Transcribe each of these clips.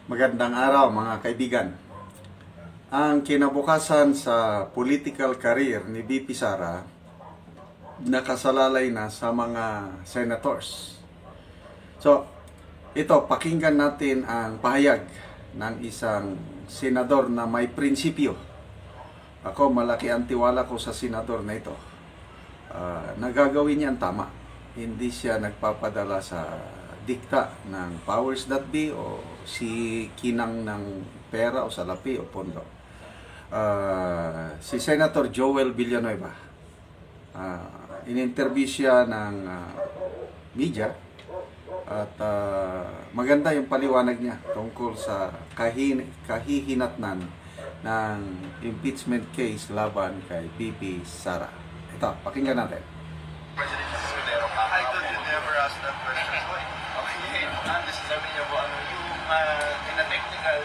Magandang araw mga kaibigan. Ang kinabukasan sa political career ni VP Sara nakasalalay na sa mga senators. So, ito, pakinggan natin ang pahayag ng isang senador na may prinsipyo. Ako, malaki ang tiwala ko sa senador na ito. Nagagawin niya ang tama. Hindi siya nagpapadala sa dikta ng powers that be o si kinang ng pera o salapi o pondo. Si Senator Joel Villanueva, in-interview siya ng media at maganda yung paliwanag niya tungkol sa kahihinatnan ng impeachment case laban kay VP Sara. Ito, pakinggan natin. I thought you never asked that question. Okay, sabi niya po, in a technical,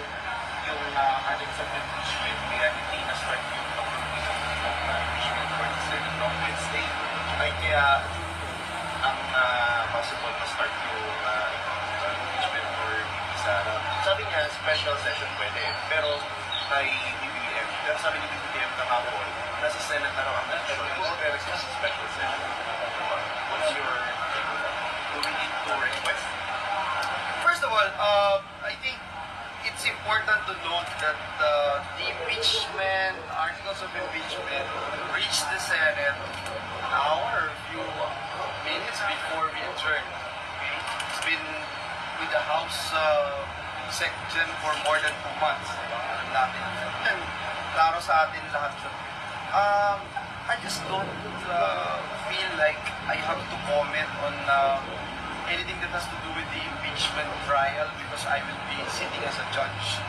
yung aling sa impeachment, kaya hindi na-start yung impeachment for the Senate on Wednesday. Ay kaya ang possible na-start yung impeachment for VP Sara. Sabi niya, special session pwede, pero kay BBM. Pero sabi ni BBM kahapon, nasa Senate na raw ang action. Pero sa special session. What's your take on that? Do we need to request? First of all, I think it's important to note that the impeachment, articles of impeachment, reached the Senate an hour or a few minutes before we adjourned. Okay? It's been with the House section for more than 2 months. Natin. And klaro sa atin lahat siya. I just don't feel like I have to comment on anything that has to do with the impeachment trial because I will be sitting as a judge.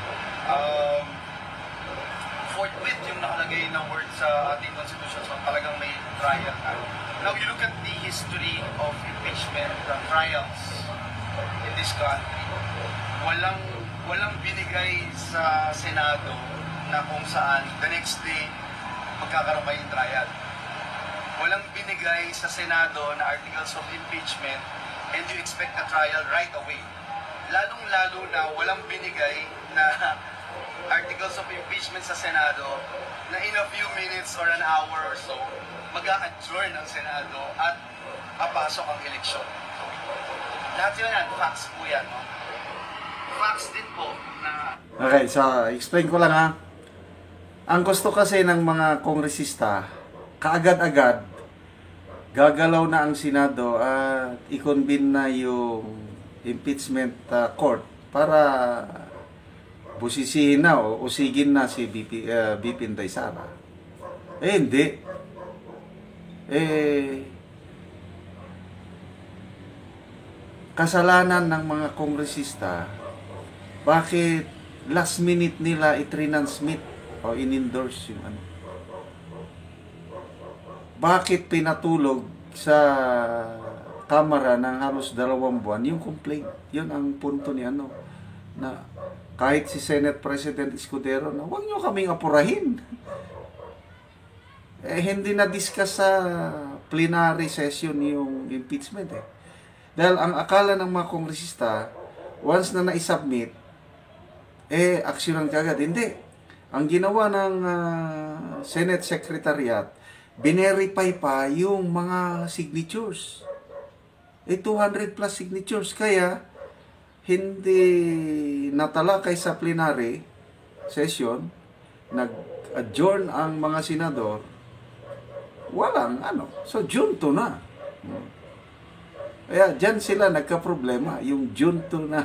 Forthwith yung nakalagay na word sa ating constitution, so talagang may trial na. Now, you look at the history of impeachment trials in this country. Walang binigay sa Senado na kung saan the next day magkakaroon pa yung trial. Walang binigay sa Senado na articles of impeachment and you expect a trial right away. Lalong-lalo na walang binigay na articles of impeachment sa Senado na in a few minutes or an hour or so, mag-a-adjourn ang Senado at papasok ang eleksyon. Lahat yun yan, facts po yan. No? Facts din po na... Okay, so explain ko lang ha. Ang gusto kasi ng mga kongresista, kaagad-agad, gagalaw na ang Senado at i-convene na yung impeachment court para busisihin na o usigin na si VP Inday Sara. Hindi. Kasalanan ng mga kongresista, bakit last minute nila i-transmit o in-endorse yung ano? Bakit pinatulog sa kamera ng halos 2 buwan yung complaint? Yun ang punto ni ano, na kahit si Senate President Escudero na huwag nyo kaming apurahin. Hindi na-discuss sa plenary session yung impeachment Dahil ang akala ng mga kongresista, once na na-submit, aksyonan kagad. Hindi. Ang ginawa ng Senate Secretariat, binerify pa yung mga signatures. 200 plus signatures. Kaya, hindi natalakay sa plenary session, nag-adjourn ang mga senador, walang ano. So, June 2 na. Kaya, dyan sila nagka-problema. Yung June 2 na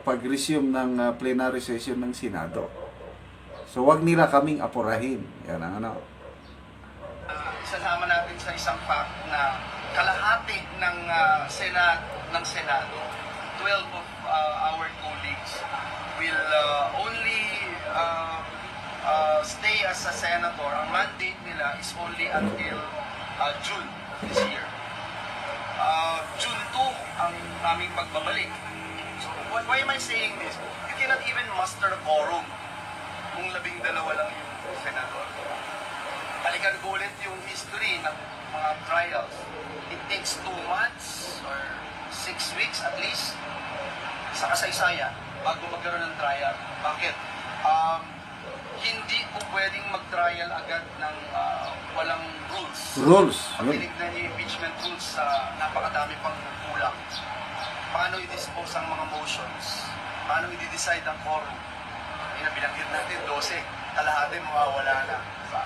pag-resume ng plenary session ng Senado. So, wag nila kaming apurahin. Yan ang ano. Isasama natin sa isang fact na kalahati ng Senado, 12 of our colleagues will only stay as a senator. Ang mandate nila is only until June this year. June 2 ang aming pagbabalik. So, why am I saying this? You cannot even muster a quorum kung 12 lang yung senador. Balikan ko ulit yung history ng mga trials. It takes 2 months or 6 weeks at least sa kasaysayan bago magkaroon ng trial. Bakit? Hindi po pwedeng mag-trial agad ng walang rules. Rules. Pag tinignan niyo yung impeachment rules, napakadami pang kulang. Paano i-dispose ang mga motions? Paano i-decide ang quorum? Binanggit natin, 12. Kalahati mawawala na. Diba?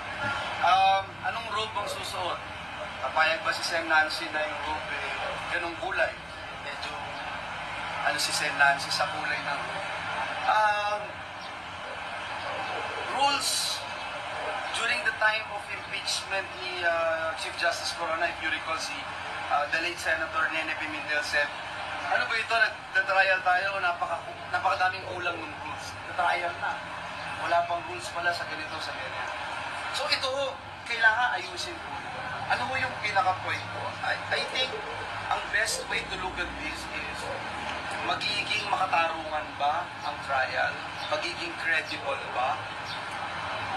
Anong robe ang susuot? Kapayag ba si Sen. Nancy na yung robe ganong kulay? Medyo si Sen. Nancy sa kulay ng robe. Rules during the time of impeachment ni Chief Justice Corona, if you recall, the late Senator Nene Pimentel said, ano ba ito, nag-trial tayo, napakadaming kulang ng rules. Nag-trial na. Wala pang rules pala sa ganito, sa ganyan. So ito, kailangan ayusin po. Ano mo yung pinaka-point ko? I think ang best way to look at this is magiging makatarungan ba ang trial? Magiging credible ba?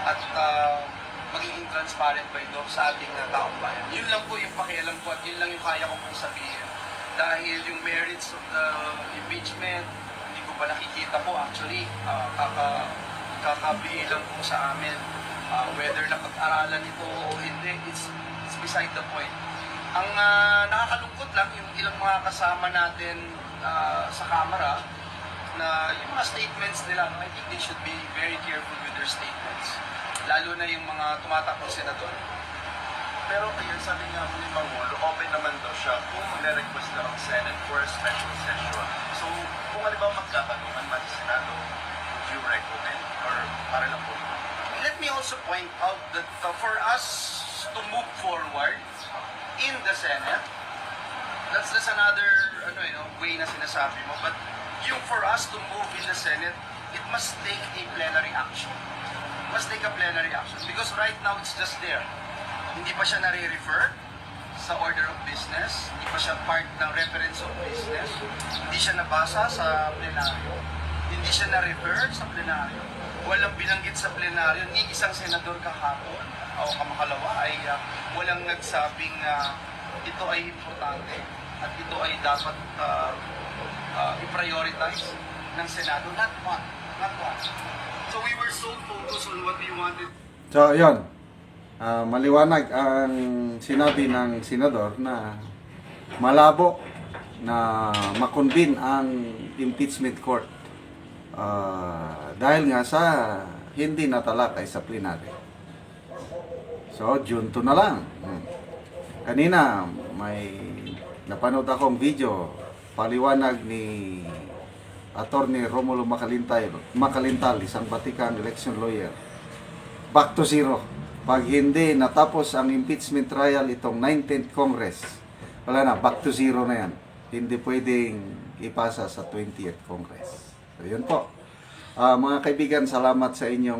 At magiging transparent ba ito sa ating taong bayan? Yun lang po yung pakialam ko at yun lang yung kaya ko pong sabihin. Dahil yung merits of the impeachment, hindi ko pa nakikita po actually. Kakabilang po sa amin. Whether napag-aralan ito o hindi, it's beside the point. Ang nakakalungkot lang, yung ilang mga kasama natin sa Kamara, na yung mga statements nila, I think they should be very careful with their statements. Lalo na yung mga tumatakbong senador. Pero kaya sabi nga mo ni Pangulo, open naman daw siya kung mag-request daw ang Senate for a special session. So, kung halimbawa magkatanungan man sa Senado, would you recommend or para lang po? Let me also point out that for us to move forward in the Senate, that's another way na sinasabi mo. But yung for us to move in the Senate, it must take a plenary action. It must take a plenary action because right now it's just there. Hindi pa siya nare-refer sa order of business, hindi pa siya part ng reference of business, hindi siya nabasa sa plenaryo, hindi siya na-refer sa plenaryo, walang binanggit sa plenaryo, ni isang senador kahapon o kamakalawa ay walang nagsabing ito ay importante at ito ay dapat i-prioritize ng Senado. Not one. So we were so focused on what we wanted. So, yun. Maliwanag ang sinabi ng senador na malabo na makonvene ang impeachment court dahil nga sa hindi natalakay sa plenary. So, June 2 na lang. Kanina, may napanood akong video, paliwanag ni Attorney Romulo Macalintal, isang Batikang election lawyer. Back to zero. Pag hindi natapos ang impeachment trial itong 19th Congress, wala na, back to zero na yan. Hindi pwedeng ipasa sa 20th Congress. So, yun po. Mga kaibigan, salamat sa inyong